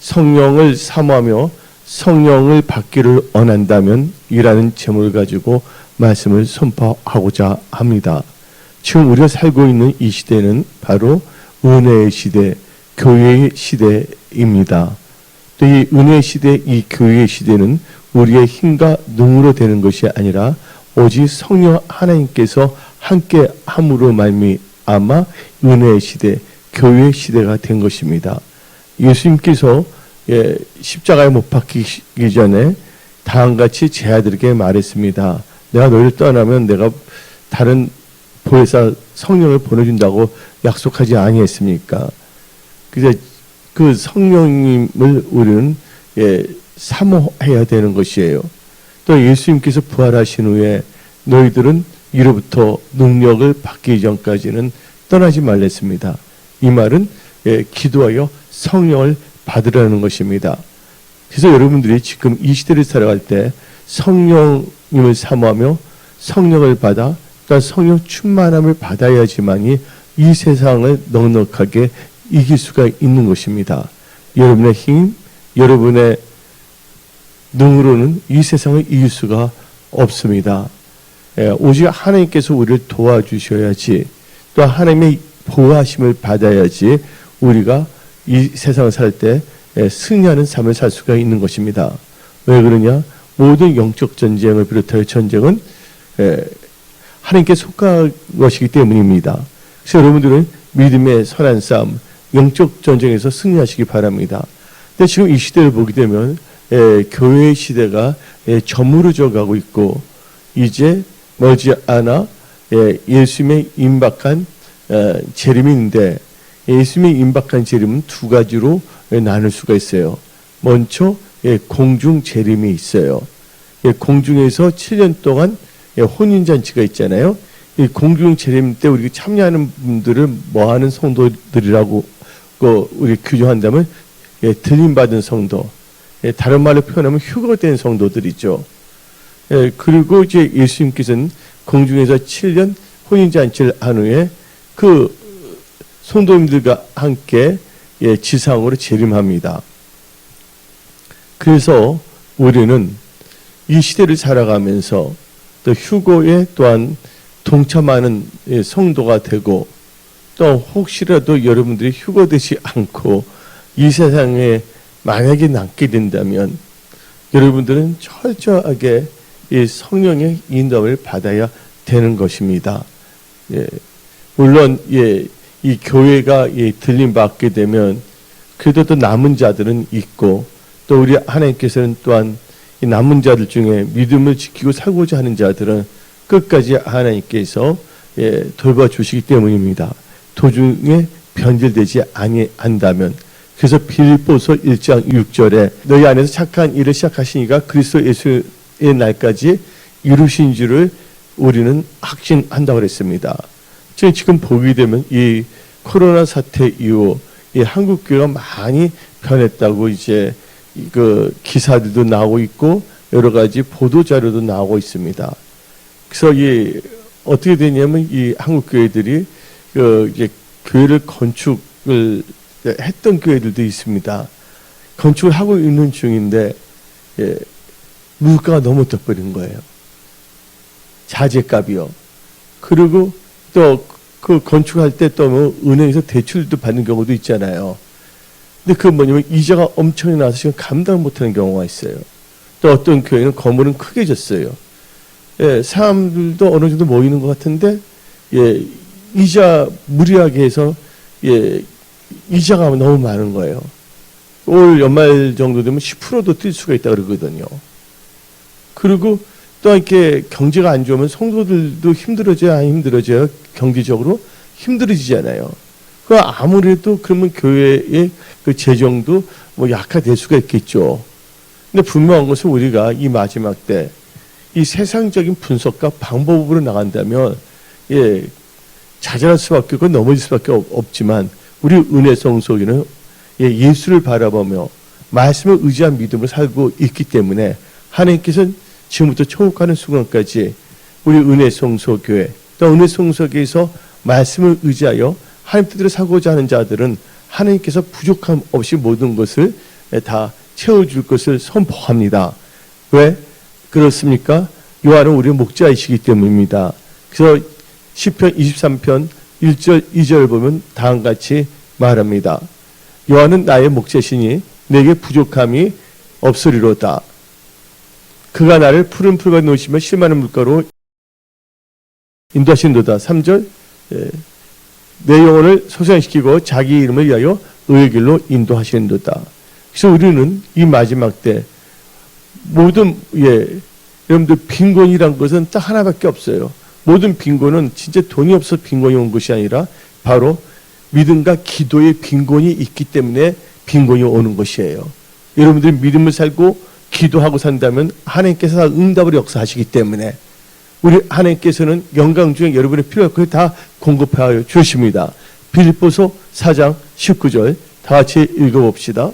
성령을 사모하며 성령을 받기를 원한다면 이라는 제목을 가지고 말씀을 선포하고자 합니다. 지금 우리가 살고 있는 이 시대는 바로 은혜의 시대, 교회의 시대입니다. 또 이 은혜의 시대, 이 교회의 시대는 우리의 힘과 능으로 되는 것이 아니라 오직 성령 하나님께서 함께 함으로 말미암아 은혜의 시대, 교회의 시대가 된 것입니다. 예수님께서 십자가에 못 박히기 전에 다음같이 제 아들에게 말했습니다. 내가 너희를 떠나면 내가 다른 보혜사 성령을 보내준다고 약속하지 아니했습니까? 그래서 그 성령님을 우리는 사모해야 되는 것이에요. 또 예수님께서 부활하신 후에 너희들은 이로부터 능력을 받기 전까지는 떠나지 말랬습니다. 이 말은 기도하여 성령을 받으라는 것입니다. 그래서 여러분들이 지금 이 시대를 살아갈 때 성령님을 사모하며 성령을 받아 그러니까 성령 충만함을 받아야지만이 이 세상을 넉넉하게 이길 수가 있는 것입니다. 여러분의 힘, 여러분의 능으로는 이 세상을 이길 수가 없습니다. 오직 하나님께서 우리를 도와주셔야지 또 하나님의 보호하심을 받아야지 우리가 이 세상을 살 때 승리하는 삶을 살 수가 있는 것입니다. 왜 그러냐? 모든 영적 전쟁을 비롯하여 전쟁은 하나님께 속한 것이기 때문입니다. 그래서 여러분들은 믿음의 선한 싸움, 영적 전쟁에서 승리하시기 바랍니다. 근데 지금 이 시대를 보게 되면 교회의 시대가 저물어져 가고 있고 이제 머지않아 예수님의 임박한 재림인데 예수님의 임박한 재림은 두 가지로 나눌 수가 있어요. 먼저 공중 재림이 있어요. 공중에서 7년 동안 혼인잔치가 있잖아요. 이 공중 재림 때 우리가 참여하는 분들을 뭐하는 성도들이라고 우리 규정한다면 들림받은 성도, 다른 말로 표현하면 휴거된 성도들이죠. 그리고 이제 예수님께서는 공중에서 7년 혼인잔치를 한 후에 그 성도님들과 함께 지상으로 재림합니다. 그래서 우리는 이 시대를 살아가면서 또 휴거에 또한 동참하는 성도가 되고 또 혹시라도 여러분들이 휴거되지 않고 이 세상에 만약에 남게 된다면 여러분들은 철저하게 이 성령의 인도를 받아야 되는 것입니다. 물론 이 교회가 들림 받게 되면 그래도 또 남은 자들은 있고 또 우리 하나님께서는 또한 이 남은 자들 중에 믿음을 지키고 살고자 하는 자들은 끝까지 하나님께서 돌봐주시기 때문입니다. 도중에 변질되지 아니한다면 그래서 빌립보서 1장 6절에 너희 안에서 착한 일을 시작하시니까 그리스도 예수의 날까지 이루신 줄을 우리는 확신한다고 그랬습니다. 지금 보게 되면 이 코로나 사태 이후 이 한국 교회가 많이 변했다고 이제 그 기사들도 나오고 있고 여러 가지 보도 자료도 나오고 있습니다. 그래서 이 어떻게 되냐면 이 한국 교회들이 이제 교회를 건축을 했던 교회들도 있습니다. 건축을 하고 있는 중인데 물가가 너무 떠버린 거예요. 자재값이요. 그리고 또 그 건축할 때 또 뭐 은행에서 대출도 받는 경우도 있잖아요. 근데 그 뭐냐면 이자가 엄청나게 나와서 지금 감당 못하는 경우가 있어요. 또 어떤 교회는 건물은 크게 졌어요. 사람들도 어느 정도 모이는 것 같은데 이자 무리하게 해서 이자가 너무 많은 거예요. 올 연말 정도 되면 10%도 뛸 수가 있다 그러거든요. 그리고 또 이렇게 경제가 안 좋으면 성도들도 힘들어져야 안 힘들어져요. 경제적으로 힘들어지잖아요. 그 아무래도 그러면 교회의 그 재정도 뭐 약화될 수가 있겠죠. 근데 분명한 것은 우리가 이 마지막 때 이 세상적인 분석과 방법으로 나간다면 자잘할 수밖에 없고 넘어질 수밖에 없지만 우리 은혜성소교는 예수를 바라보며 말씀을 의지한 믿음을 살고 있기 때문에 하나님께서는 지금부터 초국하는 순간까지 우리 은혜성소교회 또 은혜성소교회에서 말씀을 의지하여 하나님 뜻대로 살고자 하는 자들은 하나님께서 부족함 없이 모든 것을 다 채워줄 것을 선포합니다. 왜 그렇습니까? 요한은 우리의 목자이시기 때문입니다. 그래서 시편 23편 1절 2절 보면 다음과 같이 말합니다. 요한은 나의 목자시니 내게 부족함이 없으리로다. 그가 나를 푸른 풀과 놓으시며 실만한 물가로 인도하신도다. 3절 내 영혼을 소생시키고 자기 이름을 위하여 의의 길로 인도하시는도다. 그래서 우리는 이 마지막 때 모든 여러분들 빈곤이란 것은 딱 하나밖에 없어요. 모든 빈곤은 진짜 돈이 없어서 빈곤이 온 것이 아니라 바로 믿음과 기도의 빈곤이 있기 때문에 빈곤이 오는 것이에요. 여러분들이 믿음을 살고 기도하고 산다면 하나님께서 응답으로 역사하시기 때문에 우리 하나님께서는 영광 중에 여러분의 필요할 것을 다 공급하여 주십니다. 빌립보서 4장 19절 다 같이 읽어봅시다.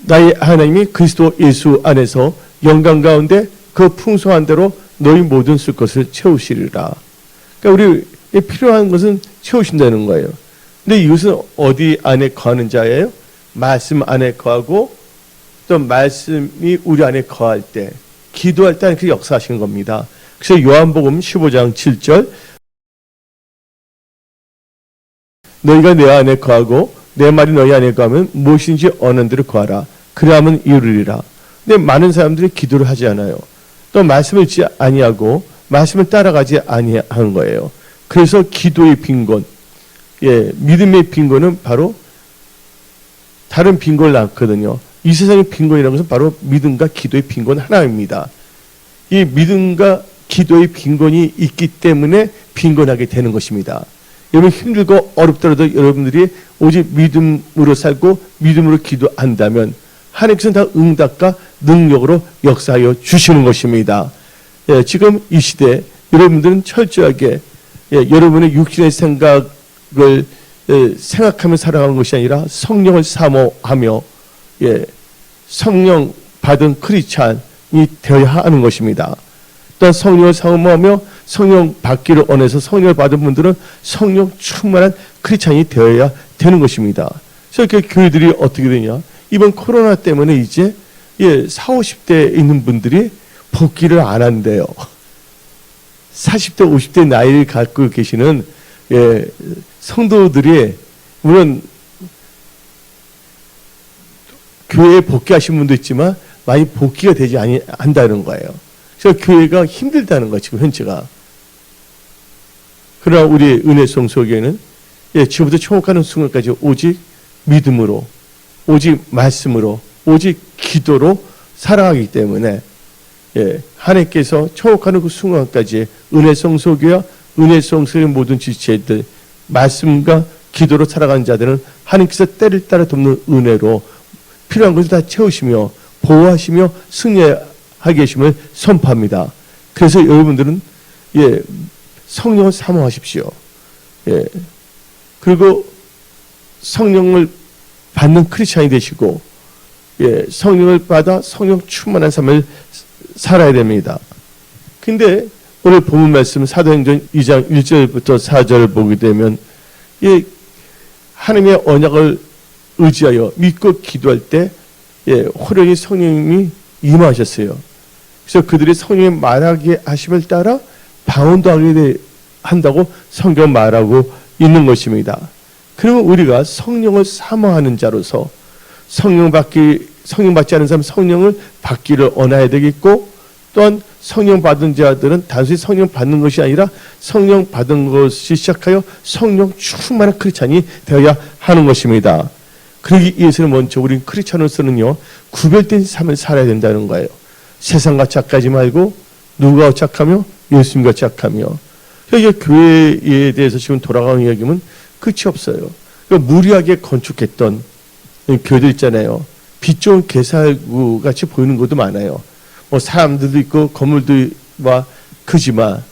나의 하나님이 그리스도 예수 안에서 영광 가운데 그 풍성한 대로 너희 모든 쓸 것을 채우시리라. 그러니까 우리 필요한 것은 채우신다는 거예요. 근데 이것은 어디 안에 거하는 자예요? 말씀 안에 거하고 또 말씀이 우리 안에 거할 때 기도할 때 그 역사하시는 겁니다. 그래서 요한복음 15장 7절 너희가 내 안에 거하고 내 말이 너희 안에 거하면 무엇인지 원하는 대로 구하라. 그리하면 이루리라. 근데 많은 사람들이 기도를 하지 않아요. 또 말씀을 듣지 아니하고 말씀을 따라가지 아니하는 거예요. 그래서 기도의 빈곤, 믿음의 빈곤은 바로 다른 빈곤을 낳거든요. 이 세상의 빈곤이라는 것은 바로 믿음과 기도의 빈곤 하나입니다. 이 믿음과 기도의 빈곤이 있기 때문에 빈곤하게 되는 것입니다. 여러분 힘들고 어렵더라도 여러분들이 오직 믿음으로 살고 믿음으로 기도한다면 하나님께서는 다 응답과 능력으로 역사하여 주시는 것입니다. 지금 이 시대 여러분들은 철저하게 여러분의 육신의 생각을 생각하며 살아가는 것이 아니라 성령을 사모하며 성령 받은 크리스찬이 되어야 하는 것입니다. 또 성령을 사모하며 성령 받기를 원해서 성령을 받은 분들은 성령 충만한 크리스찬이 되어야 되는 것입니다. 그래서 이렇게 교회들이 어떻게 되냐? 이번 코로나 때문에 이제 40, 50대에 있는 분들이 복귀를 안 한대요. 40대, 50대 나이를 갖고 계시는 성도들이 물론 교회에 복귀하신 분도 있지만 많이 복귀가 되지 않는다는 거예요. 그래서 교회가 힘들다는 거예요. 지금 현재가. 그러나 우리 은혜송 속에는 지금부터 초목하는 순간까지 오직 믿음으로 오직 말씀으로 오직 기도로 살아가기 때문에 하나님께서 초목하는 그 순간까지 은혜송 속에와 은혜송 속의 모든 지체들 말씀과 기도로 살아가는 자들은 하나님께서 때를 따라 돕는 은혜로 필요한 것을 다 채우시며 보호하시며 승리하게 계심을 선포합니다. 그래서 여러분들은 성령을 사모하십시오. 그리고 성령을 받는 크리스찬이 되시고 성령을 받아 성령 충만한 삶을 살아야 됩니다. 근데 오늘 본문 말씀 사도행전 2장 1절부터 4절을 보게 되면 하나님의 언약을 의지하여 믿고 기도할 때 호련히 성령님이 임하셨어요. 그래서 그들이 성령의 말하게 하심을 따라 방언도 하게 한다고 성경 말하고 있는 것입니다. 그러면 우리가 성령을 사모하는 자로서 성령 받지 않은 사람 성령을 받기를 원해야 되겠고 또한 성령 받은 자들은 단순히 성령 받는 것이 아니라 성령 받은 것이 시작하여 성령 충만한 크리스찬이 되어야 하는 것입니다. 그러기 위해서는 먼저 우리 크리스찬으로서는요 구별된 삶을 살아야 된다는 거예요. 세상과 착하지 말고 누구와 착하며 예수님과 착하며. 그러니까 교회에 대해서 지금 돌아가는 이야기는 끝이 없어요. 그러니까 무리하게 건축했던 교회들 있잖아요. 빛 좋은 개살구 같이 보이는 것도 많아요. 사람들도 있고 건물도 크지만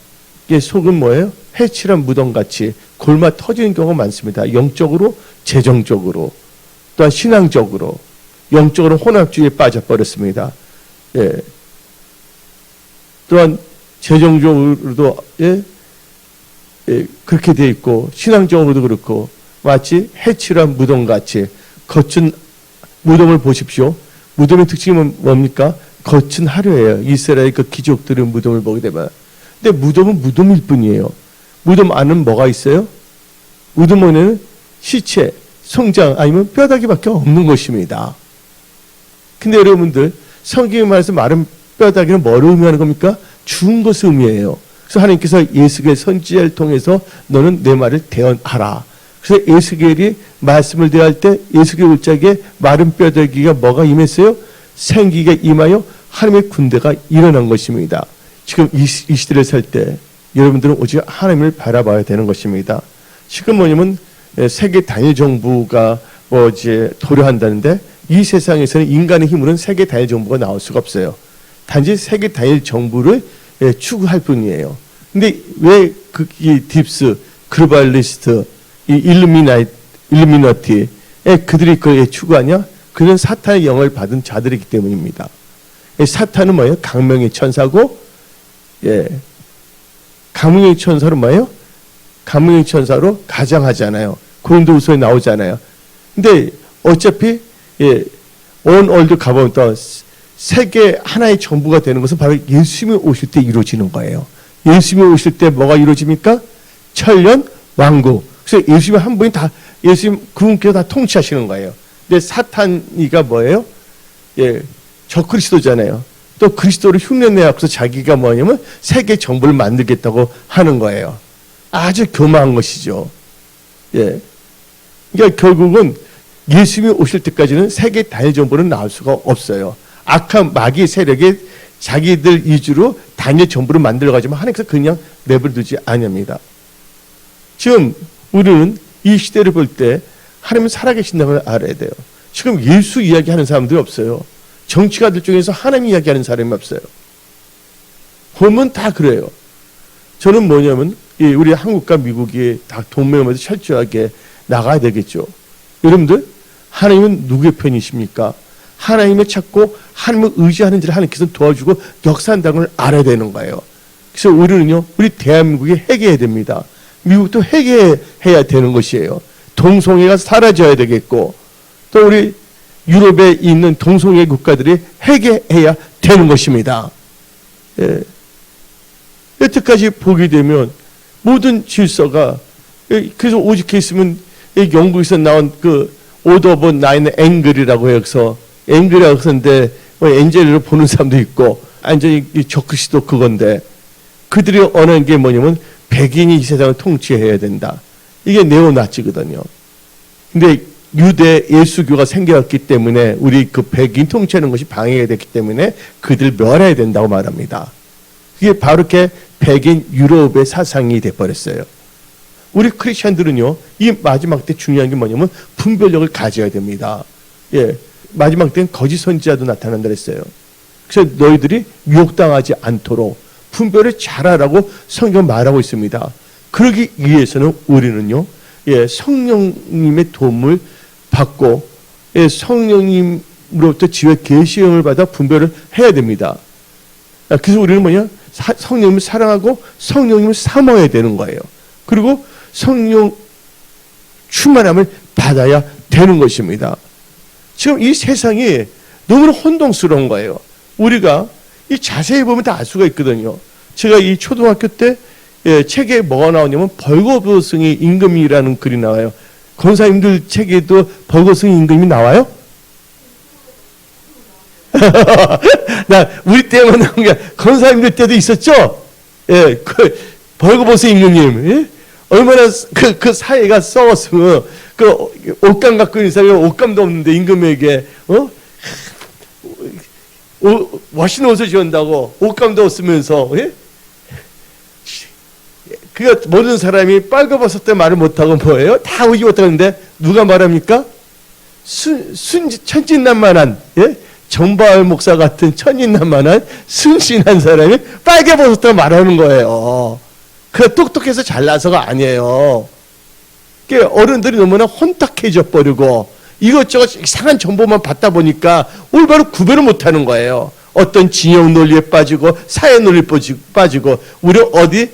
이게 속은 뭐예요? 해칠한 무덤같이 골마 터지는 경우가 많습니다. 영적으로, 재정적으로, 또한 신앙적으로, 영적으로 혼합주의에 빠져버렸습니다. 또한 재정적으로도 그렇게 돼 있고 신앙적으로도 그렇고 마치 해칠한 무덤같이 겉은 무덤을 보십시오. 무덤의 특징은 뭡니까? 겉은 화려해요. 이스라엘 그 귀족들의 무덤을 보게 되면. 근데 무덤은 무덤일 뿐이에요. 무덤 안은 뭐가 있어요? 무덤 안에는 시체, 성장 아니면 뼈다귀밖에 없는 것입니다. 근데 여러분들 성경에 말해서 마른 뼈다귀는 뭐를 의미하는 겁니까? 죽은 것을 의미해요. 그래서 하나님께서 예수겔 선지자를 통해서 너는 내 말을 대언하라. 그래서 예수겔이 말씀을 대할 때 예수겔 울짝에 마른 뼈다귀가 뭐가 임했어요? 생기가 임하여 하나님의 군대가 일어난 것입니다. 지금 이 시대를 살 때 여러분들은 오직 하나님을 바라봐야 되는 것입니다. 지금 뭐냐면 세계 단일 정부가 뭐 이제 도래한다는데 이 세상에서는 인간의 힘으로는 세계 단일 정부가 나올 수가 없어요. 단지 세계 단일 정부를 추구할 뿐이에요. 근데 왜 이 딥스, 글로벌리스트, 이 일루미나티 그들이 그걸 추구하냐? 그는 사탄의 영을 받은 자들이기 때문입니다. 사탄은 뭐예요? 강명의 천사고, 강명의 천사로 뭐예요? 강명의 천사로 가장하잖아요. 고린도후서에 나오잖아요. 근데 어차피 온 월드 가보면 또 세계 하나의 정부가 되는 것은 바로 예수님이 오실 때 이루어지는 거예요. 예수님이 오실 때 뭐가 이루어집니까? 천년 왕국. 그래서 예수님 한 분이 다 예수님 그분께서 다 통치하시는 거예요. 근데 사탄이가 뭐예요? 적그리스도잖아요. 또 그리스도를 흉내내서 자기가 뭐냐면 세계 정부를 만들겠다고 하는 거예요. 아주 교만한 것이죠. 그러니까 결국은 예수님이 오실 때까지는 세계 단일 정부는 나올 수가 없어요. 악한 마귀 세력이 자기들 위주로 단일 정부를 만들어가지고 하나님께서 그냥 내버려두지 아니합니다. 지금 우리는 이 시대를 볼 때 하나님은 살아계신다는 걸 알아야 돼요. 지금 예수 이야기하는 사람들이 없어요. 정치가들 중에서 하나님 이야기하는 사람이 없어요. 보면 다 그래요. 저는 뭐냐면 우리 한국과 미국이 다 동맹하면서 철저하게 나가야 되겠죠. 여러분들 하나님은 누구의 편이십니까? 하나님을 찾고 하나님을 의지하는 자를 하나님께서 도와주고 역사한다는 걸 알아야 되는 거예요. 그래서 우리는요, 우리 대한민국이 회개해야 됩니다. 미국도 회개해야 되는 것이에요. 동성애가 사라져야 되겠고, 또 우리 유럽에 있는 동성애 국가들이 회개해야 되는 것입니다. 여태까지 보게 되면 모든 질서가, 그래서 오직해 있으면 영국에서 나온 그 오더 오브 나인 앵글이라고 해서 앵글이라고 했는데 엔젤을 보는 사람도 있고 완전히 적그리스도 그건데 그들이 원하는 게 뭐냐면 백인이 이 세상을 통치해야 된다. 이게 네오나치거든요. 근데 유대 예수교가 생겨났기 때문에 우리 그 백인 통치하는 것이 방해가 됐기 때문에 그들 멸해야 된다고 말합니다. 그게 바로 이렇게 백인 유럽의 사상이 돼버렸어요. 우리 크리스천들은요, 이 마지막 때 중요한 게 뭐냐면 분별력을 가져야 됩니다. 마지막 때는 거짓 선지자도 나타난다 그랬어요. 그래서 너희들이 미혹당하지 않도록 분별을 잘하라고 성경 말하고 있습니다. 그러기 위해서는 우리는요, 성령님의 도움을 받고 성령님으로부터 지혜 계시형을 받아 분별을 해야 됩니다. 그래서 우리는 뭐냐? 성령님을 사랑하고 성령님을 사모해야 되는 거예요. 그리고 성령 충만함을 받아야 되는 것입니다. 지금 이 세상이 너무나 혼동스러운 거예요. 우리가 이 자세히 보면 다 알 수가 있거든요. 제가 이 초등학교 때 책에 뭐가 나오냐면 벌거벗은이 임금이라는 글이 나와요. 권사님들 책에도 벌거벗은 임금이 나와요? 나 우리 때만 나온 게 권사님들 때도 있었죠? 벌거벗은 임금님, 얼마나 그 사회가 썩었으면 그 옷감 갖고 있는 사람이 옷감도 없는데 임금에게 멋있는 옷을 지은다고 옷감도 없으면서 그가 모르는 사람이 빨개벗었다 말을 못하고 뭐예요? 다 오지 못하는데 누가 말합니까? 천진난만한 정바울 목사 같은 천진난만한 순신한 사람이 빨개벗었다 말하는 거예요. 그 똑똑해서 잘나서가 아니에요. 어른들이 너무나 혼탁해져 버리고 이것저것 이상한 정보만 받다 보니까 올바로 구별을 못하는 거예요. 어떤 진영 논리에 빠지고 사회 논리에 빠지고 우리 어디에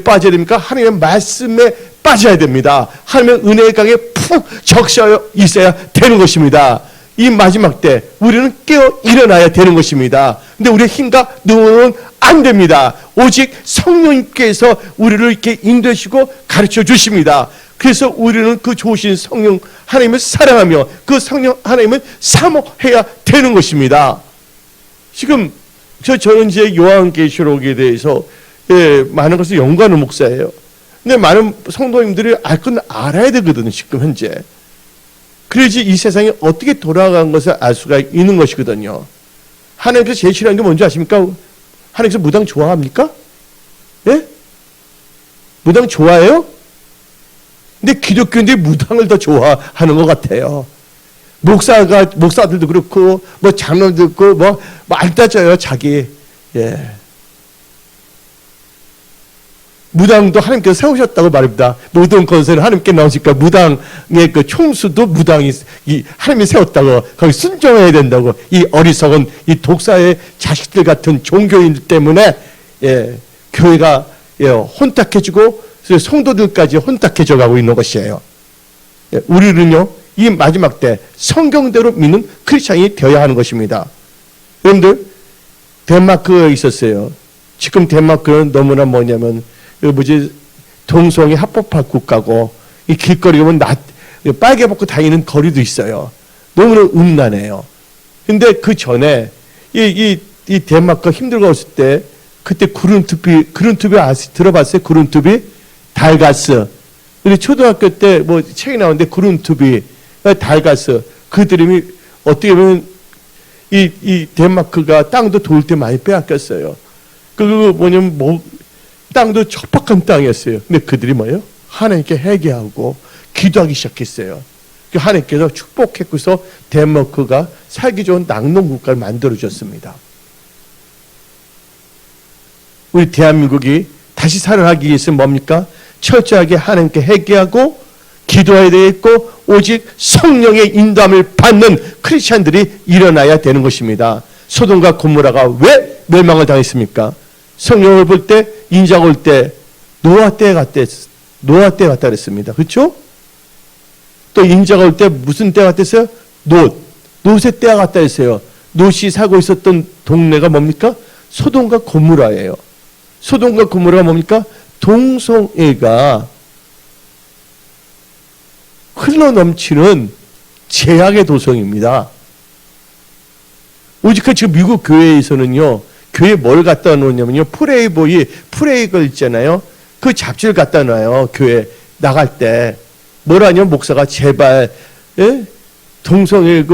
빠져야 됩니까? 하나님의 말씀에 빠져야 됩니다. 하나님의 은혜의 강에 푹 적셔 있어야 되는 것입니다. 이 마지막 때 우리는 깨어 일어나야 되는 것입니다. 근데 우리의 힘과 능력은 안 됩니다. 오직 성령님께서 우리를 이렇게 인도하시고 가르쳐 주십니다. 그래서 우리는 그 좋으신 성령 하나님을 사랑하며 그 성령 하나님을 사모해야 되는 것입니다. 지금 저는 이제 요한계시록에 대해서 많은 것을 연구하는 목사예요. 근데 많은 성도님들이 알 건 알아야 되거든요. 지금 현재. 그래야지 이 세상이 어떻게 돌아가는 것을 알 수가 있는 것이거든요. 하나님께서 제일 싫어하는 게 뭔지 아십니까? 하나님께서 무당 좋아합니까? 예? 무당 좋아해요? 근데 기독교인들이 무당을 더 좋아하는 것 같아요. 목사들도 그렇고, 장로들도 그렇고, 안 따져요, 자기. 예. 무당도 하나님께서 세우셨다고 말입니다. 모든 권세는 하나님께 나오니까 무당의 그 총수도 무당이 하나님이 세웠다고, 거기 순종해야 된다고. 이 어리석은 이 독사의 자식들 같은 종교인들 때문에 교회가 혼탁해지고 성도들까지 혼탁해져 가고 있는 것이에요. 우리는요, 이 마지막 때 성경대로 믿는 크리스찬이 되어야 하는 것입니다. 여러분들, 덴마크에 있었어요. 지금 덴마크는 너무나 뭐냐면 동성애 합법화 국가고, 이 길거리 보면 빨개 벗고 다니는 거리도 있어요. 너무나 음란해요. 근데 그 전에 이 덴마크가 힘들고 있을 때, 그때 구른투비 들어봤어요? 구른투비? 달가스. 우리 초등학교 때 책이 나오는데 구른투비, 달가스. 그들이 어떻게 보면 이 덴마크가 땅도 도울 때 많이 빼앗겼어요. 땅도 척박한 땅이었어요. 근데 그들이 뭐예요? 하나님께 회개하고 기도하기 시작했어요. 하나님께서 축복했고서 덴마크가 살기 좋은 낙농 국가를 만들어줬습니다. 우리 대한민국이 다시 살아나기 위해서 뭡니까? 철저하게 하나님께 회개하고 기도해야 되겠고, 오직 성령의 인도함을 받는 크리스찬들이 일어나야 되는 것입니다. 소돔과 고모라가 왜 멸망을 당했습니까? 성령을 볼 때, 인자가 올 때 노아 때 같다 그랬습니다. 그렇죠? 또 인자가 올 때 무슨 때 같았어요? 롯의 때가 같다 했어요. 롯이 살고 있었던 동네가 뭡니까? 소돔과 고모라예요. 소돔과 고모라가 뭡니까? 동성애가 흘러넘치는 죄악의 도성입니다. 오직 지금 미국 교회에서는요, 교회에 뭘 갖다 놓냐면요, 프레이걸 있잖아요. 그 잡지를 갖다 놔요. 교회 나갈 때. 뭐라냐, 목사가 제발, 동성애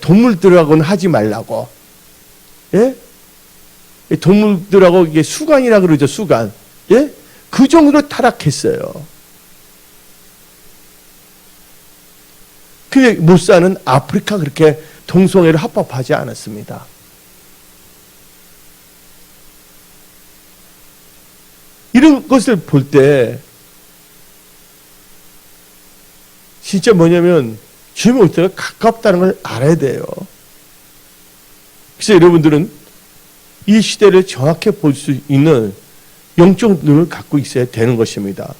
동물들하고는 하지 말라고. 예? 동물들하고 이게 수간이라 그러죠, 수간. 예? 그 정도로 타락했어요. 근데 모사는 아프리카 그렇게 동성애를 합법하지 않았습니다. 이런 것을 볼 때 진짜 뭐냐면 주님의 올 때가 가깝다는 걸 알아야 돼요. 그래서 여러분들은 이 시대를 정확히 볼 수 있는 영적 눈을 갖고 있어야 되는 것입니다.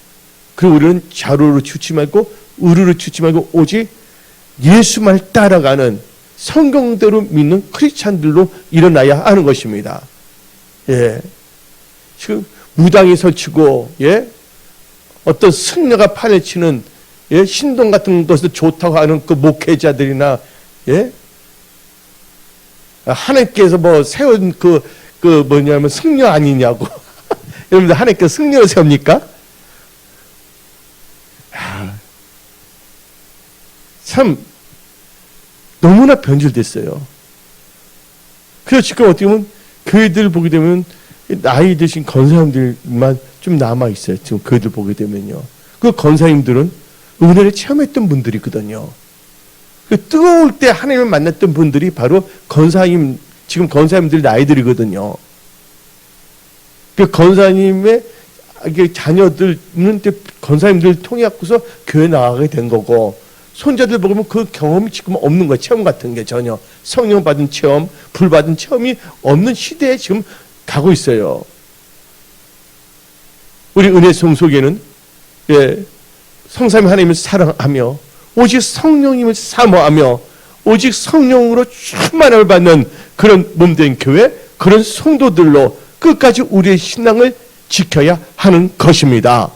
그리고 우리는 좌로로 치우치 말고 우르르 치우치 말고 오직 예수만 따라가는 성경대로 믿는 크리스찬들로 일어나야 하는 것입니다. 예. 지금 무당이 설치고, 어떤 승려가 판을 치는, 신동 같은 것을 좋다고 하는 그 목회자들이나, 하나님께서 세운 승려 아니냐고. 여러분들 하나님께서 승려를 세웁니까? 참, 너무나 변질됐어요. 그래서 지금 어떻게 보면 교회들 보게 되면 나이 드신 권사님들만 좀 남아있어요. 지금 그들 보게 되면요. 그 권사님들은 은혜를 체험했던 분들이거든요. 그 뜨거울 때 하나님을 만났던 분들이 바로 지금 권사님들 나이들이거든요. 그 권사님의 자녀들은 권사님들 통해 갖고서 교회 나가게 된 거고, 손자들 보면 그 경험이 지금 없는 거예요. 체험 같은 게 전혀. 성령 받은 체험, 불 받은 체험이 없는 시대에 지금 가고 있어요. 우리 은혜성 속에는 성삼위 하나님을 사랑하며 오직 성령님을 사모하며 오직 성령으로 충만함을 받는 그런 몸된 교회, 그런 성도들로 끝까지 우리의 신앙을 지켜야 하는 것입니다.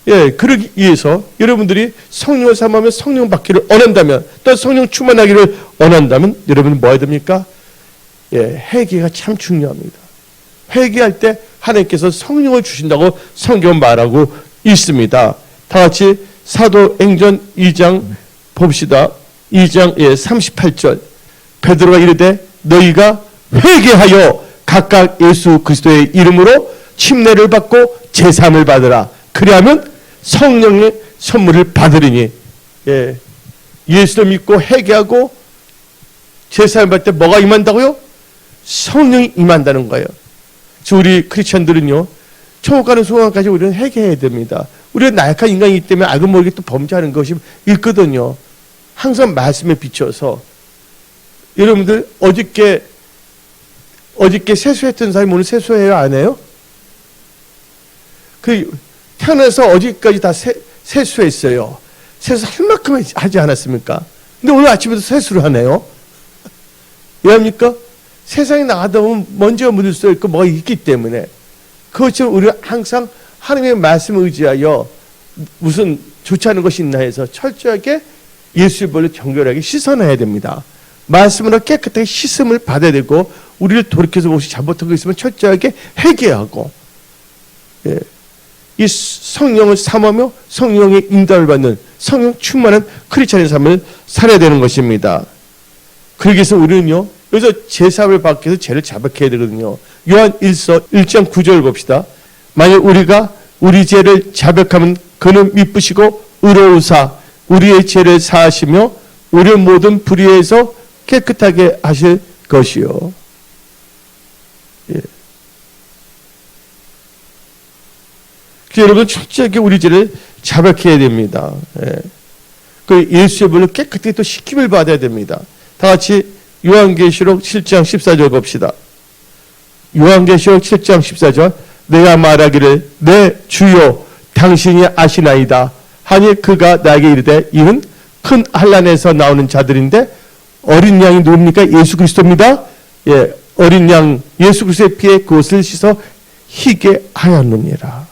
예, 그러기 위해서 여러분들이 성령을 삼으며 성령 받기를 원한다면, 또 성령 충만하기를 원한다면 여러분은 뭐 해야 됩니까? 예, 회개가 참 중요합니다. 회개할 때 하나님께서 성령을 주신다고 성경 말하고 있습니다. 다 같이 사도행전 2장 봅시다. 2장 38절. 베드로가 이르되 너희가 회개하여 각각 예수 그리스도의 이름으로 침례를 받고 제사함을 받으라. 그리하면 성령의 선물을 받으리니. 예, 예수를 믿고 회개하고 제사함을 받을 때 뭐가 임한다고요? 성령이 임한다는 거예요. 우리 크리스천들은요, 천국 가는 순간까지 우리는 회개해야 됩니다. 우리는 나약한 인간이기 때문에 알고 모르게 또 범죄하는 것이 있거든요. 항상 말씀에 비춰서. 여러분들 어저께 세수했던 사람이 오늘 세수해요, 안 해요? 태어나서 어저께까지 다 세수했어요. 세수할 만큼 하지 않았습니까? 근데 오늘 아침에도 세수를 하네요. 왜 합니까? 세상에 나가다 보면 먼지가 묻을 수 있고 뭐가 있기 때문에. 그것처럼 우리가 항상 하나님의 말씀을 의지하여 무슨 좋지 않은 것이 있나 해서 철저하게 예수의 벌로 정결하게 씻어내야 됩니다. 말씀으로 깨끗하게 씻음을 받아야 되고, 우리를 돌이켜서 혹시 잘못한 거 있으면 철저하게 회개하고, 예, 이 성령을 삼으며 성령의 인도를 받는 성령 충만한 크리스찬의 삶을 살아야 되는 것입니다. 그러기 위해서 우리는요, 여기서 제사함을 받기 위해서 죄를 자백해야 되거든요. 요한 1서 1장 9절 봅시다. 만약 우리가 우리 죄를 자백하면 그는 미쁘시고 의로우사 우리의 죄를 사하시며 우리의 모든 불의에서 깨끗하게 하실 것이요. 예. 그래서 여러분 철저하게 우리 죄를 자백해야 됩니다. 예. 그 예수의 불로 깨끗하게 또 씻김을 받아야 됩니다. 다 같이 요한계시록 7장 14절 봅시다. 요한계시록 7장 14절. 내가 말하기를 내 주여 당신이 아시나이다 하니 그가 나에게 이르되 이는 큰 환난에서 나오는 자들인데, 어린 양이 누굽니까? 예수 그리스도입니다. 예, 어린 양 예수 그리스도의 피에 그것을 씻어 희게 하였느니라.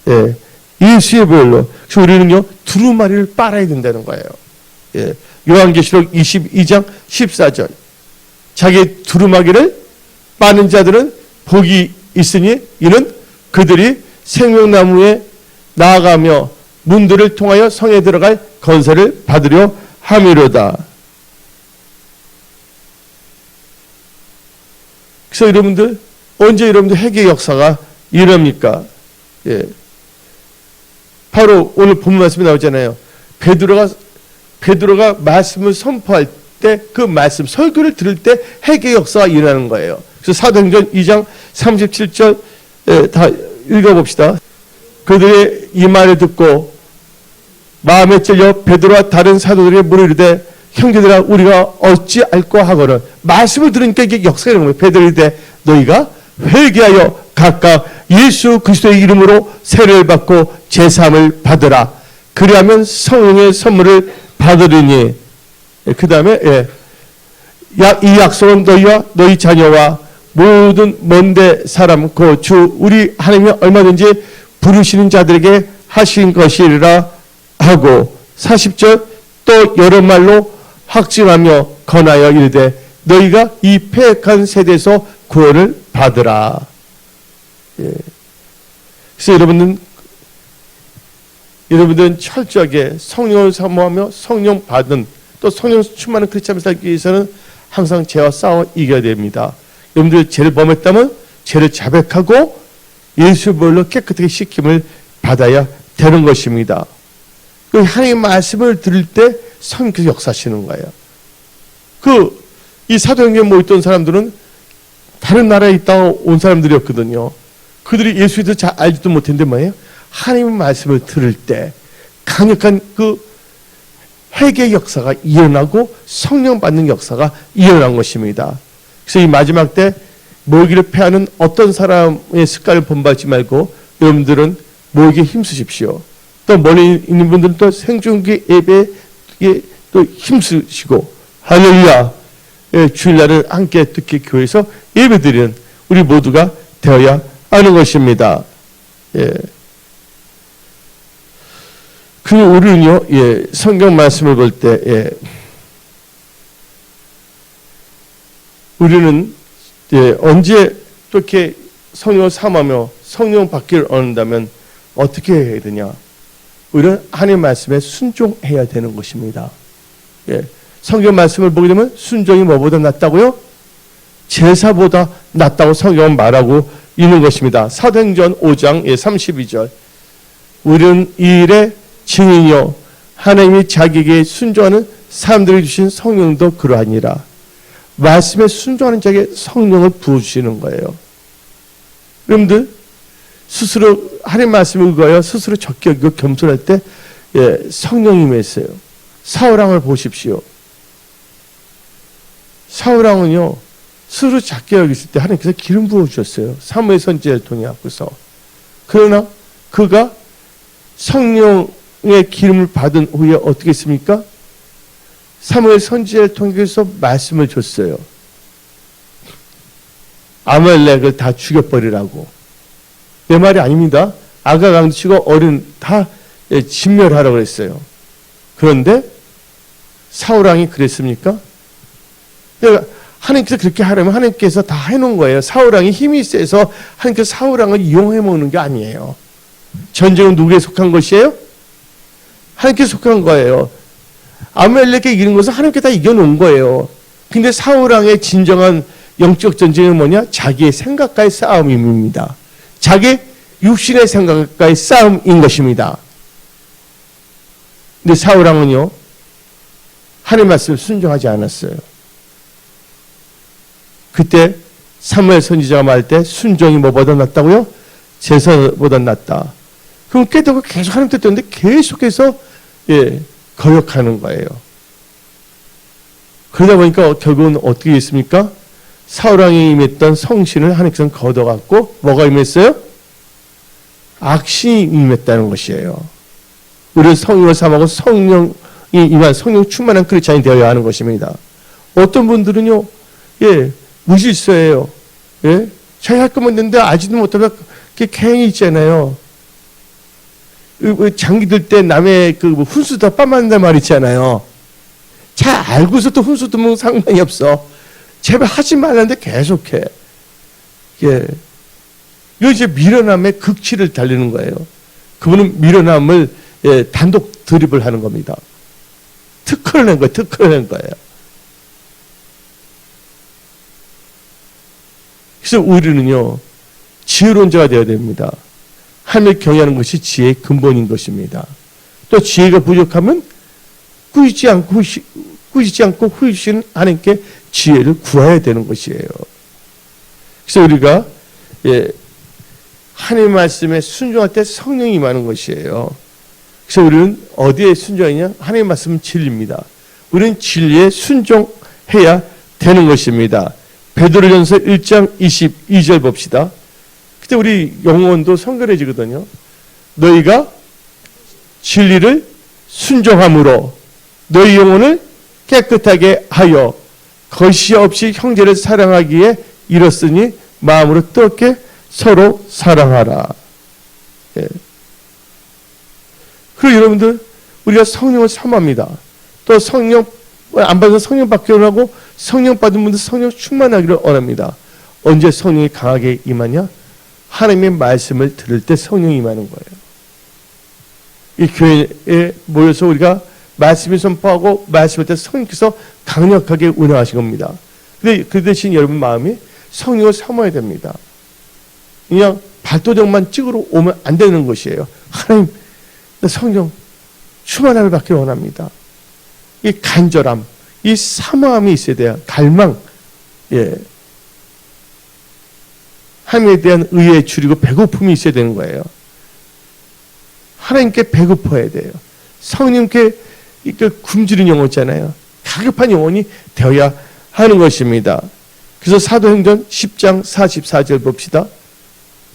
예, 예수의 보혈로. 그래서 우리는요 두루마리를 빨아야 된다는 거예요. 예, 요한계시록 22장 14절. 자기 두루마기를 빠는 자들은 복이 있으니 이는 그들이 생명나무에 나아가며 문들을 통하여 성에 들어갈 건설을 받으려 함이로다. 그래서 여러분들 언제 여러분들 회개 역사가 일어납니까? 예. 바로 오늘 본문 말씀이 나오잖아요. 베드로가 말씀을 선포할 때 그 말씀 설교를 들을 때 회개 역사가 일어나는 거예요. 그래서 사도행전 2장 37절 다 읽어봅시다. 그들의 이 말을 듣고 마음에 찔려 베드로와 다른 사도들에게 물으리되 형제들아 우리가 어찌 알고 하거늘. 말씀을 들으니까 이게 역사가 일어나는 거예요. 베드로가 이르되 너희가 회개하여 각각 예수 그리스도의 이름으로 세례를 받고 제사함을 받으라. 그리하면 성령의 선물을 받으리니. 그 다음에 이 약속은 너희와 너희 자녀와 모든 먼데 사람 그 주 우리 하나님이 얼마든지 부르시는 자들에게 하신 것이라 하고, 40절 또 여러 말로 확증하며 권하여 이르되 너희가 이 패역한 세대에서 구원을 받으라. 예. 그래서 여러분들은 철저하게 성령을 사모하며 성령 받은, 또 성령 충만한 크리스찬을 살기 위해서는 항상 죄와 싸워 이겨야 됩니다. 여러분들 죄를 범했다면 죄를 자백하고 예수의 보혈로 깨끗하게 씻김을 받아야 되는 것입니다. 하나님의 말씀을 들을 때 성령께서 역사하시는 거예요. 이 사도행전에 모였던 사람들은 다른 나라에 있다가 온 사람들이었거든요. 그들이 예수에 대해서 잘 알지도 못했는데 뭐예요? 하나님의 말씀을 들을 때 강력한 회개의 역사가 일어나고 성령 받는 역사가 일어난 것입니다. 그래서 이 마지막 때 모이기를 패하는 어떤 사람의 습관을 본받지 말고 여러분들은 모이기에 힘쓰십시오. 또 멀리 있는 분들은 또 생중계 예배에 또 힘쓰시고 할렐루야 주일날을 함께 듣게 교회에서 예배드리는 우리 모두가 되어야 하는 것입니다. 그리고 우리는요, 성경 말씀을 볼 때, 우리는 언제 또 이렇게 성령을 삼하며 성령 받기를 얻는다면 어떻게 해야 되냐? 우리는 하나님 말씀에 순종해야 되는 것입니다. 성경 말씀을 보게 되면 순종이 뭐보다 낫다고요? 제사보다 낫다고 성경은 말하고 있는 것입니다. 사도행전 5장 32절 우리는 이 일에 증인이요 하나님이 자기에게 순종하는 사람들에게 주신 성령도 그러하니라. 말씀에 순종하는 자에게 성령을 부어주시는 거예요. 여러분들 스스로 하나님 말씀을 의거하여 스스로 적게 여기고 겸손할 때 성령이 임했어요. 사울왕을 보십시오. 사울왕은요 스스로 작게 여겼을 때 하나님께서 기름 부어주셨어요. 사무엘 선지자를 통해 갖고서. 그러나 그가 성령의 기름을 받은 후에 어떻게 했습니까? 사무엘 선지자를 통해서 말씀을 줬어요. 아말렉을 다 죽여버리라고. 내 말이 아닙니다. 아가강도 치고 어린 다 진멸하라고 그랬어요. 그런데 사울왕이 그랬습니까? 그러니까 하나님께서 그렇게 하려면 하나님께서 다 해놓은 거예요. 사울왕이 힘이 세서 하나님께서 사울왕을 이용해 먹는 게 아니에요. 전쟁은 누구에 속한 것이에요? 하나님께 속한 거예요. 아말렉에 이긴 것은 하나님께 다 이겨놓은 거예요. 근데 사울왕의 진정한 영적 전쟁은 뭐냐? 자기의 생각과의 싸움입니다. 자기 육신의 생각과의 싸움인 것입니다. 근데 사울왕은요, 하나님 말씀을 순종하지 않았어요. 그때 사무엘 선지자가 말할 때 순종이 뭐보다 낫다고요? 제사보다 낫다. 그럼 깨닫고 계속 하나님 뜻대로인데 계속해서 거역하는 거예요. 그러다 보니까 결국은 어떻게 했습니까? 사울왕이 임했던 성신을 하나님께서는 걷어갖고 뭐가 임했어요? 악신이 임했다는 것이에요. 우리는 성령을 삼하고 성령이 임한 성령 충만한 크리스찬이 되어야 하는 것입니다. 어떤 분들은요, 무질서예요. 자기 할 거면 있는데 아직도 못하면 갱이 있잖아요. 장기 들 때 남의 훈수 더 빠만단 말 있잖아요. 잘 알고서 또 훈수 두면 상관이 없어. 제발 하지 말라는데 계속해. 이거 이제 미련함의 극치를 달리는 거예요. 그분은 미련함을 단독 드립을 하는 겁니다. 특허를 낸 거예요. 특허를 낸 거예요. 그래서 우리는요, 지혜로운 자가 되어야 됩니다. 하나님을 경외하는 것이 지혜의 근본인 것입니다. 또 지혜가 부족하면 꾸짖지 않고 후이시는 하나님께 지혜를 구해야 되는 것이에요. 그래서 우리가 하나님 말씀에 순종할 때 성령이 임하는 것이에요. 그래서 우리는 어디에 순종하냐? 하나님 말씀은 진리입니다. 우리는 진리에 순종해야 되는 것입니다. 베드로전서 1장 22절 봅시다. 그때 우리 영혼도 성결해지거든요. 너희가 진리를 순종함으로 너희 영혼을 깨끗하게 하여 거시 없이 형제를 사랑하기에 이뤘으니 마음으로 뜨겁게 서로 사랑하라. 그리고 여러분들 우리가 성령을 삼합니다. 또 성령 안 받아서 성령 받기를 하고 성령 받은 분들 성령 충만하기를 원합니다. 언제 성령이 강하게 임하냐? 하나님의 말씀을 들을 때 성령이 임하는 거예요. 이 교회에 모여서 우리가 말씀을 선포하고 말씀할 때 성령께서 강력하게 운행하신 겁니다. 근데 그 대신 여러분 마음이 성령을 삼아야 됩니다. 그냥 발도장만 찍으러 오면 안 되는 것이에요. 하나님, 성령 충만함을 받기를 원합니다. 이 간절함, 이 사모함이 있어야 돼요. 갈망, 하나님에 대한 의에 줄이고 배고픔이 있어야 되는 거예요. 하나님께 배고파야 돼요. 성령께 굶주린 영혼 있잖아요. 가급한 영혼이 되어야 하는 것입니다. 그래서 사도행전 10장 44절 봅시다.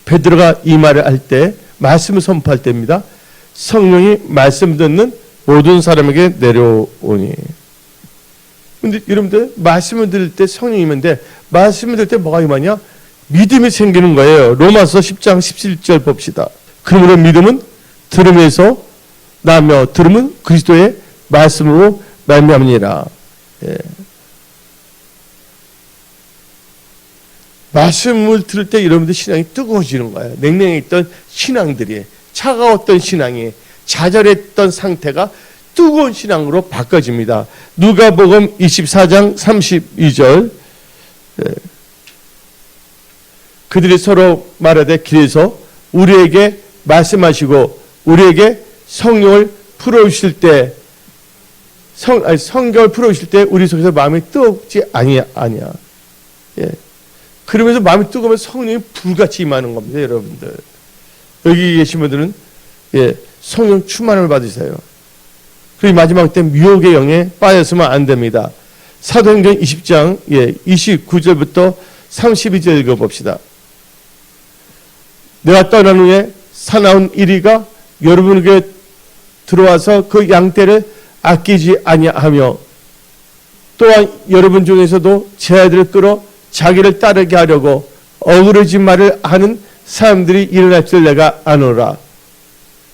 베드로가 이 말을 할 때 말씀을 선포할 때입니다. 성령이 말씀 듣는 모든 사람에게 내려오니. 근데 여러분들 말씀을 들을 때 성령이 임하는데 말씀을 들을 때 뭐가 임하냐? 믿음이 생기는 거예요. 로마서 10장 17절 봅시다. 그러므로 믿음은 들음에서 나며 들음은 그리스도의 말씀으로 말미암으니라. 예. 말씀을 들을 때 여러분들 신앙이 뜨거워지는 거예요. 냉랭했던 신앙들이, 차가웠던 신앙이, 좌절했던 상태가 뜨거운 신앙으로 바꿔집니다. 누가복음 24장 32절. 그들이 서로 말하되 길에서 우리에게 말씀하시고 우리에게 성령을 풀어주실 때 성경을 풀어주실 때 우리 속에서 마음이 뜨겁지 아니야. 예. 그러면서 마음이 뜨거우면 성령이 불같이 임하는 겁니다, 여러분들. 여기 계신 분들은 예, 성령 충만을 받으세요. 그리고 마지막 때 미혹의 영에 빠졌으면 안 됩니다. 사도행전 20장 29절부터 32절 읽어봅시다. 내가 떠난 후에 사나운 이리가 여러분에게 들어와서 그 양떼를 아끼지 아니하며 또한 여러분 중에서도 제 아들을 끌어 자기를 따르게 하려고 어그러진 말을 하는 사람들이 일어날 줄 내가 아노라.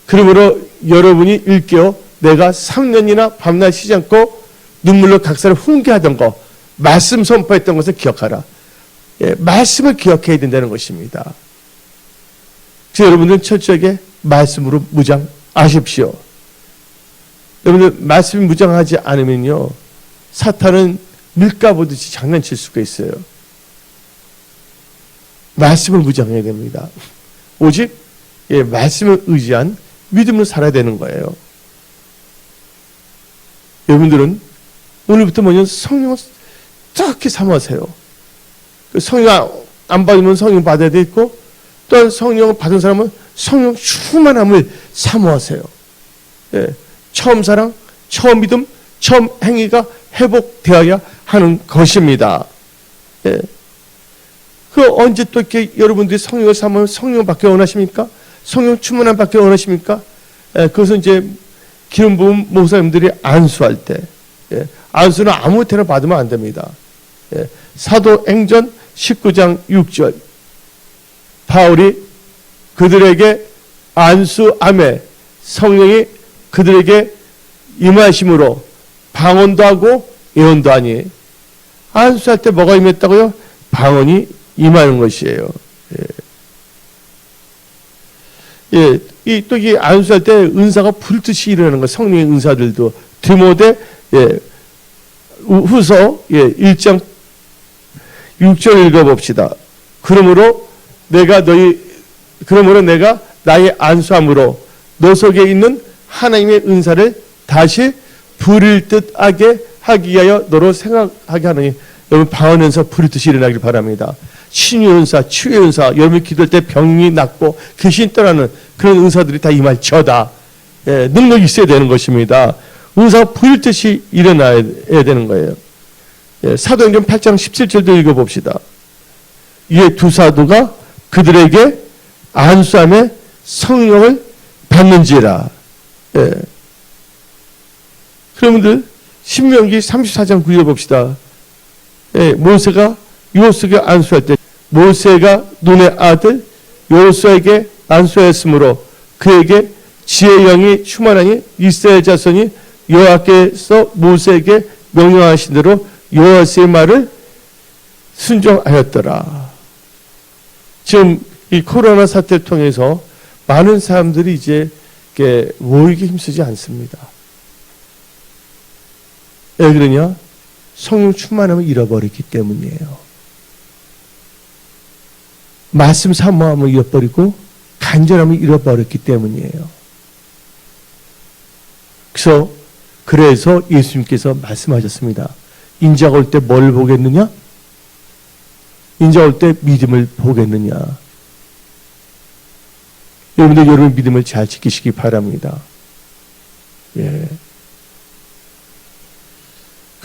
그러므로 여러분이 일깨어 내가 3년이나 밤낮 쉬지 않고 눈물로 각사를 훈계하던 거, 말씀 선포했던 것을 기억하라. 예, 말씀을 기억해야 된다는 것입니다. 그래서 여러분들은 철저하게 말씀으로 무장하십시오. 여러분들 말씀이 무장하지 않으면요, 사탄은 밀가보듯이 장난칠 수가 있어요. 말씀을 무장해야 됩니다. 오직 말씀을 의지한 믿음으로 살아야 되는 거예요. 여러분들은 오늘부터 뭐냐면 성령을 딱히 삼으세요. 성령 안 받으면 성령 받아야 되고, 또한 성령을 받은 사람은 성령 충만함을 사모하세요. 예, 처음 사랑, 처음 믿음, 처음 행위가 회복되어야 하는 것입니다. 예. 그 언제 또 이렇게 여러분들이 성령을 사모하면 성령을 받기 원하십니까? 성령 충만함 받기 원하십니까? 예, 그것은 이제 기름 부은 목사님들이 안수할 때, 예, 안수는 아무 때나 받으면 안 됩니다. 예, 사도행전 19장 6절 바울이 그들에게 안수함에 성령이 그들에게 임하심으로 방언도 하고 예언도 하니, 안수할 때 뭐가 임했다고요? 방언이 임하는 것이에요. 예. 또 이 안수할 때 은사가 불듯이 일어나는 거, 성령의 은사들도. 디모데 후서 1장 6절 읽어봅시다. 그러므로 내가 나의 안수함으로 너 속에 있는 하나님의 은사를 다시 부릴 듯하게 하기 위하여 너로 생각하게 하느니. 여러분, 방언 은사 부릴 듯이 일어나길 바랍니다. 신유 은사, 치유 은사, 여러분이 기도할 때 병이 낫고 귀신 떠나는 그런 은사들이 다 임할지어다. 예, 능력이 있어야 되는 것입니다. 은사가 부릴 듯이 일어나야 되는 거예요. 예, 사도행전 8장 17절도 읽어봅시다. 이에 두 사도가 그들에게 안수함에 성령을 받는지라. 예. 그러분들 신명기 34장 9절 봅시다. 예, 모세가 요수에게 안수할 때 모세가 눈의 아들 요수에게 안수하였으므로 그에게 지혜의 영이 충만하니 이스라엘 자손이 여호와께서 모세에게 명령하신 대로 여호와의 말을 순종하였더라. 지금 이 코로나 사태를 통해서 많은 사람들이 이제 모이기 힘쓰지 않습니다. 왜 그러냐? 성령 충만함을 잃어버렸기 때문이에요. 말씀 사모함을 잃어버리고 간절함을 잃어버렸기 때문이에요. 그래서 예수님께서 말씀하셨습니다. 인자가 올 때 뭘 보겠느냐? 인자가 올 때 믿음을 보겠느냐? 여러분들 여러분 믿음을 잘 지키시기 바랍니다. 예.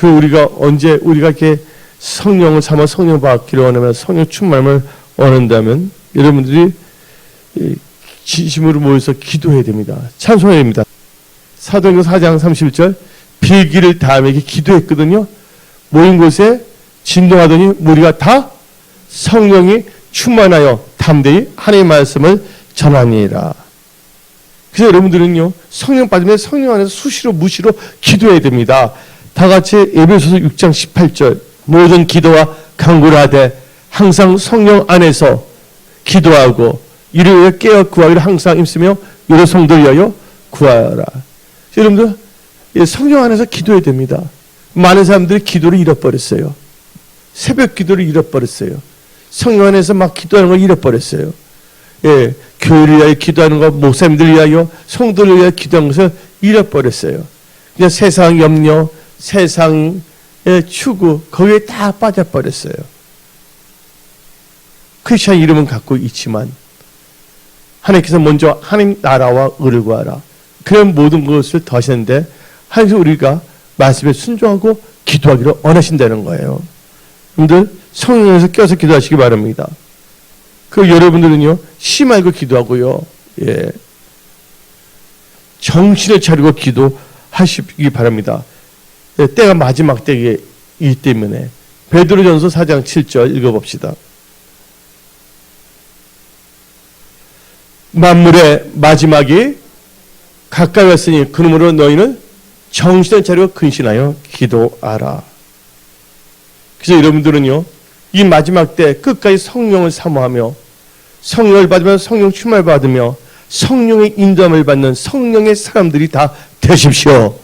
우리가 이렇게 성령을 삼아 성령 받기를 원하면 성령 충만함을 원한다면 여러분들이 진심으로 모여서 기도해야 됩니다. 찬송해야 됩니다. 사도행전 4장 31절 빌기를 다음에게 기도했거든요. 모인 곳에 진동하더니 무리가 다 성령이 충만하여 담대히 하나님의 말씀을 전하니라. 그래서 여러분들은요, 성령 받으면 성령 안에서 수시로 무시로 기도해야 됩니다. 다 같이 에베소서 6장 18절 모든 기도와 간구를 하되 항상 성령 안에서 기도하고 이를 위해 깨어 구하기를 항상 힘쓰며 여러 성도를 위하여 구하라. 여러분들 성령 안에서 기도해야 됩니다. 많은 사람들이 기도를 잃어버렸어요. 새벽 기도를 잃어버렸어요. 성령 안에서 막 기도하는 걸 잃어버렸어요. 예, 교회를 위하여 기도하는 것, 목사님들을 위하여, 성도를 위하여 기도하는 것을 잃어버렸어요. 그냥 세상 염려, 세상의 추구, 거기에 다 빠져버렸어요. 크리스찬 이름은 갖고 있지만 하나님께서 먼저 하나님 나라와 의를 구하라. 그런 모든 것을 더하시는데 하나님께서 우리가 말씀에 순종하고 기도하기를 원하신다는 거예요. 여러분들 성령에서 껴서 기도하시기 바랍니다. 그 여러분들은요, 쉬 말고 기도하고요. 예. 정신을 차리고 기도하시기 바랍니다. 예, 때가 마지막 때이기 때문에 베드로전서 4장 7절 읽어봅시다. 만물의 마지막이 가까이 왔으니 그러므로 너희는 정신을 차리고 근신하여 기도하라. 그래서 여러분들은요, 이 마지막 때 끝까지 성령을 사모하며 성령을 받으며 성령 충만을 받으며 성령의 인도함을 받는 성령의 사람들이 다 되십시오.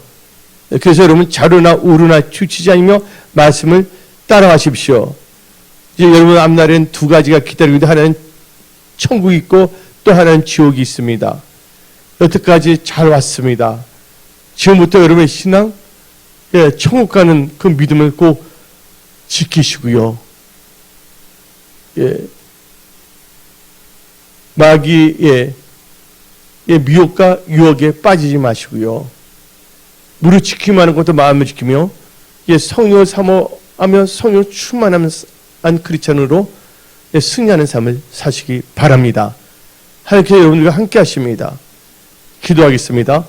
그래서 여러분 자료나 우루나 주치지 않으며 말씀을 따라가십시오. 이제 여러분 앞날에는 두 가지가 기다리고 있는데 하나는 천국이 있고 또 하나는 지옥이 있습니다. 여태까지 잘 왔습니다. 지금부터 여러분의 신앙, 천국 가는 그 믿음을 꼭 지키시고요. 마귀의 미혹과 유혹에 빠지지 마시고요. 무릇 지키기만 하는 것도 마음을 지키며 성령을 사모하며 성령 충만한 크리스찬으로 승리하는 삶을 사시기 바랍니다. 하나님께서 여러분들과 함께 하십니다. 기도하겠습니다.